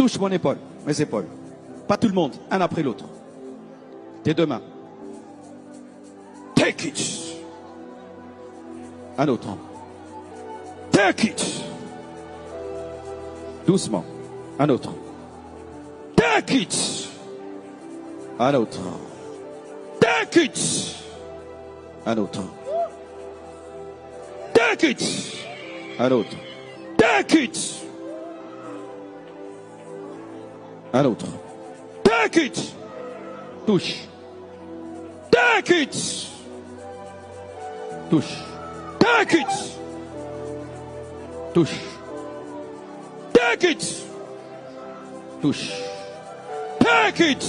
Touche mon épaule, mes épaules. Pas tout le monde, un après l'autre. Tes deux mains. Take it. Un autre. Take it. Doucement. Un autre. Take it. Un autre. Take it. Un autre. Take it. Un autre. Take it. Un autre. Take it. Touche. Take it. Touche. Take it. Touche. Take it. Touche. Take it.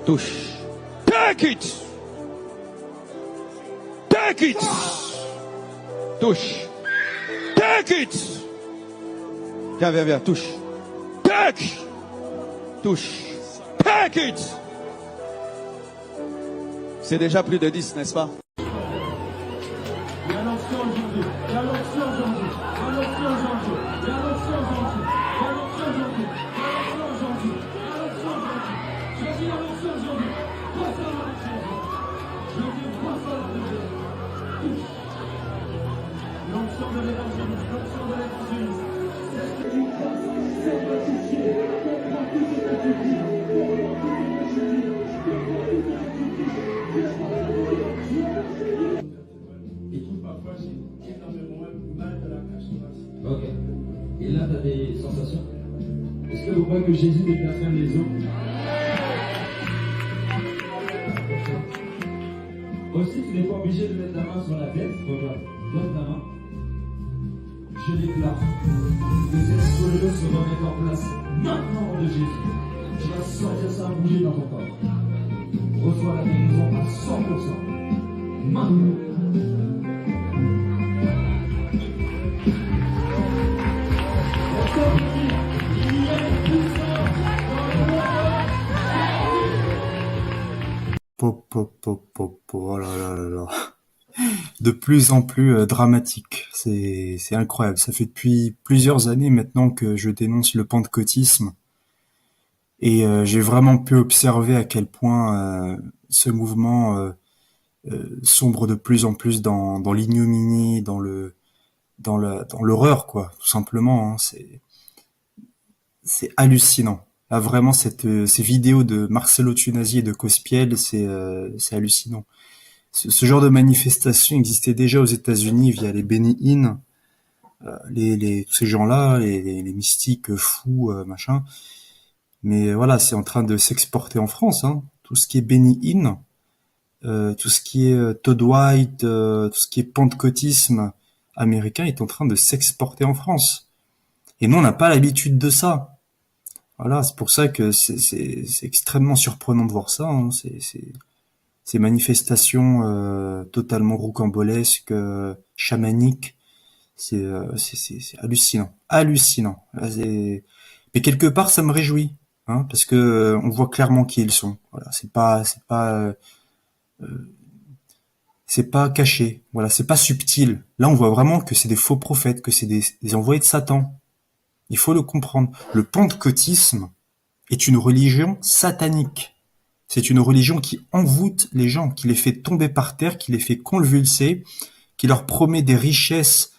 Touche. Take it. Take it. Touche. Take it. Viens, viens, viens, touche. Take. Touche. Take it. C'est déjà plus de 10, n'est-ce pas? Il y a l'onction aujourd'hui. Il y a l'onction aujourd'hui. Il y a l'onction aujourd'hui. Il y a l'onction aujourd'hui. Il y a l'onction aujourd'hui. Il y a l'onction aujourd'hui. Il y a l'onction aujourd'hui. Je dis la l'onction aujourd'hui. Trois fois la l'onction aujourd'hui. Je dis trois fois la l'onction aujourd'hui. L'onction de l'évangile. L'onction de l'évangile. C'est ce qui passe. C'est magnifié. Comprends tout ce que tu dis. Comprends tout ce que je dis. Comprends tout ce que tu dis. Et tout parfois j'ai énormément mal de la cage thoracique. Ok. Et là, tu as des sensations. Est-ce que vous croyez que Jésus déplace la maison? Aussi, tu n'es pas obligé de mettre la main sur la tête. Regarde, donne ta main. Je déclare que cette scoliose se remet en place maintenant au nom de Jésus. Tu vas sentir ça bouger dans ton corps. Reçois la guérison à 100%. Maintenant. Pop, pop, pop, pop, pop, oh là là là là. De plus en plus dramatique. C'est incroyable. Ça fait depuis plusieurs années maintenant que je dénonce le pentecôtisme. Et j'ai vraiment pu observer à quel point ce mouvement sombre de plus en plus dans l'ignominie, dans l'horreur, quoi, tout simplement. Hein. C'est hallucinant. Là, vraiment, ces vidéos de Marcello Tunasi et de Cospiel, c'est hallucinant. Ce genre de manifestation existait déjà aux États-Unis via les Benny Hinn, tous ces gens-là, les mystiques fous, machin. Mais voilà, c'est en train de s'exporter en France. Hein. Tout ce qui est Benny Hinn, tout ce qui est Todd White, tout ce qui est pentecôtisme américain est en train de s'exporter en France. Et nous, on n'a pas l'habitude de ça. Voilà, c'est pour ça que c'est extrêmement surprenant de voir ça. Hein. Ces manifestations totalement rocambolesques, chamaniques, c'est hallucinant, hallucinant. Là, mais quelque part, ça me réjouit, hein, parce que on voit clairement qui ils sont. Voilà, c'est pas caché. Voilà, c'est pas subtil. Là, on voit vraiment que c'est des faux prophètes, que c'est des envoyés de Satan. Il faut le comprendre. Le pentecôtisme est une religion satanique. C'est une religion qui envoûte les gens, qui les fait tomber par terre, qui les fait convulser, qui leur promet des richesses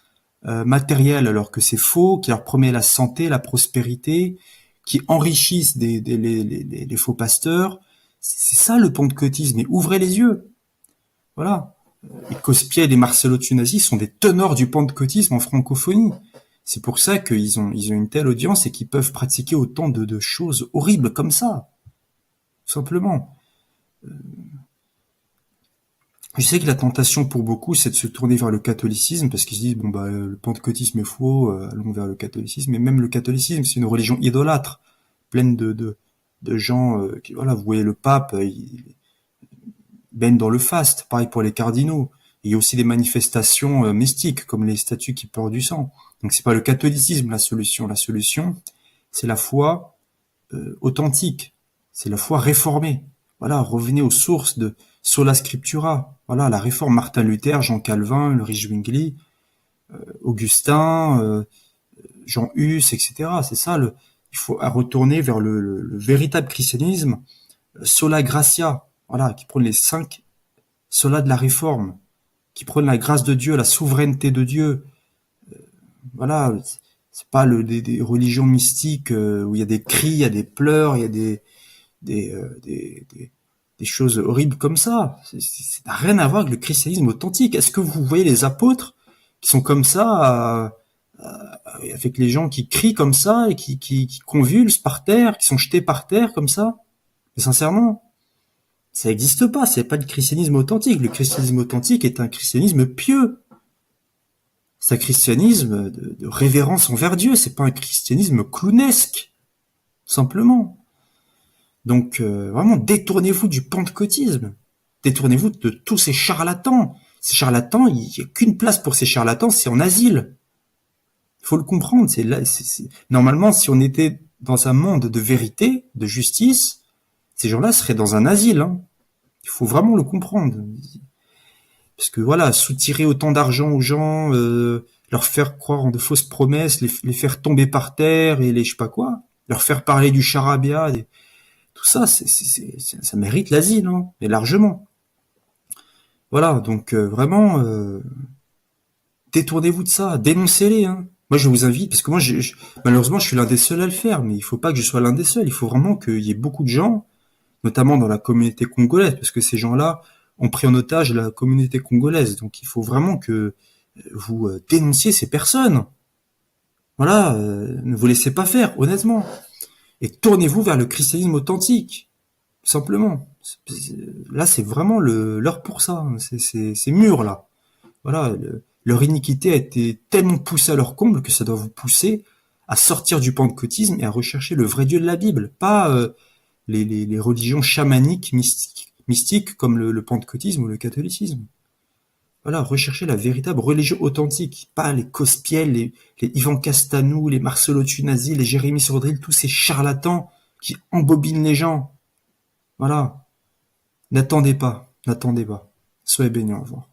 matérielles alors que c'est faux, qui leur promet la santé, la prospérité, qui enrichissent les faux pasteurs. C'est ça le pentecôtisme. Et ouvrez les yeux. Voilà. Et Cospiel et Marcello Tunasi sont des tenors du pentecôtisme en francophonie. C'est pour ça qu'ils ont une telle audience et qu'ils peuvent pratiquer autant de choses horribles comme ça. Tout simplement. Je sais que la tentation pour beaucoup, c'est de se tourner vers le catholicisme parce qu'ils se disent, bon, bah, le pentecôtisme est faux, allons vers le catholicisme. Mais même le catholicisme, c'est une religion idolâtre, pleine de gens qui, voilà, vous voyez le pape, il baigne dans le faste, pareil pour les cardinaux. Et il y a aussi des manifestations mystiques, comme les statues qui pleurent du sang. Donc c'est pas le catholicisme la solution. La solution, c'est la foi authentique. C'est la foi réformée. Voilà, revenez aux sources de sola scriptura. Voilà, la réforme Martin Luther, Jean Calvin, Ulrich Zwingli, Augustin, Jean Hus, etc. C'est ça Il faut retourner vers le véritable christianisme, sola gratia, voilà, qui prône les 5 solas de la réforme, qui prône la grâce de Dieu, la souveraineté de Dieu. Voilà, c'est pas des religions mystiques où il y a des cris, il y a des pleurs, il y a des, euh, des, des, des choses horribles comme ça. Ça n'a rien à voir avec le christianisme authentique. Est-ce que vous voyez les apôtres qui sont comme ça, avec les gens qui crient comme ça et qui convulsent par terre, qui sont jetés par terre comme ça? Mais sincèrement, ça n'existe pas. C'est pas le christianisme authentique. Le christianisme authentique est un christianisme pieux. C'est un christianisme de révérence envers Dieu. C'est pas un christianisme clownesque, simplement. Donc vraiment, détournez-vous du pentecôtisme. Détournez-vous de tous ces charlatans. Ces charlatans, il n'y a qu'une place pour ces charlatans, c'est en asile. Il faut le comprendre. C'est là, Normalement, si on était dans un monde de vérité, de justice, ces gens-là seraient dans un asile. Hein. Il faut vraiment le comprendre. Parce que voilà, soutirer autant d'argent aux gens, leur faire croire en de fausses promesses, les faire tomber par terre et les je sais pas quoi, leur faire parler du charabia, tout ça, ça mérite l'asile, hein, et largement. Voilà, donc vraiment, détournez-vous de ça, dénoncez-les. Hein. Moi, je vous invite, parce que moi, malheureusement, je suis l'un des seuls à le faire, mais il faut pas que je sois l'un des seuls. Il faut vraiment qu'il y ait beaucoup de gens, notamment dans la communauté congolaise, parce que ces gens-là ont pris en otage la communauté congolaise. Donc, il faut vraiment que vous dénonciez ces personnes. Voilà, ne vous laissez pas faire, honnêtement. Et tournez-vous vers le christianisme authentique, tout simplement. Là, c'est vraiment l'heure pour ça. C'est mûr, là. Voilà, leur iniquité a été tellement poussée à leur comble que ça doit vous pousser à sortir du pentecôtisme et à rechercher le vrai Dieu de la Bible, pas les religions chamaniques, mystiques comme le pentecôtisme ou le catholicisme. Voilà, rechercher la véritable religion authentique, pas les Cospiel, les Ivan Castanou, les Marcelo Tunasi, les Jérémy Sordril, tous ces charlatans qui embobinent les gens. Voilà. N'attendez pas. Soyez bénis, au revoir.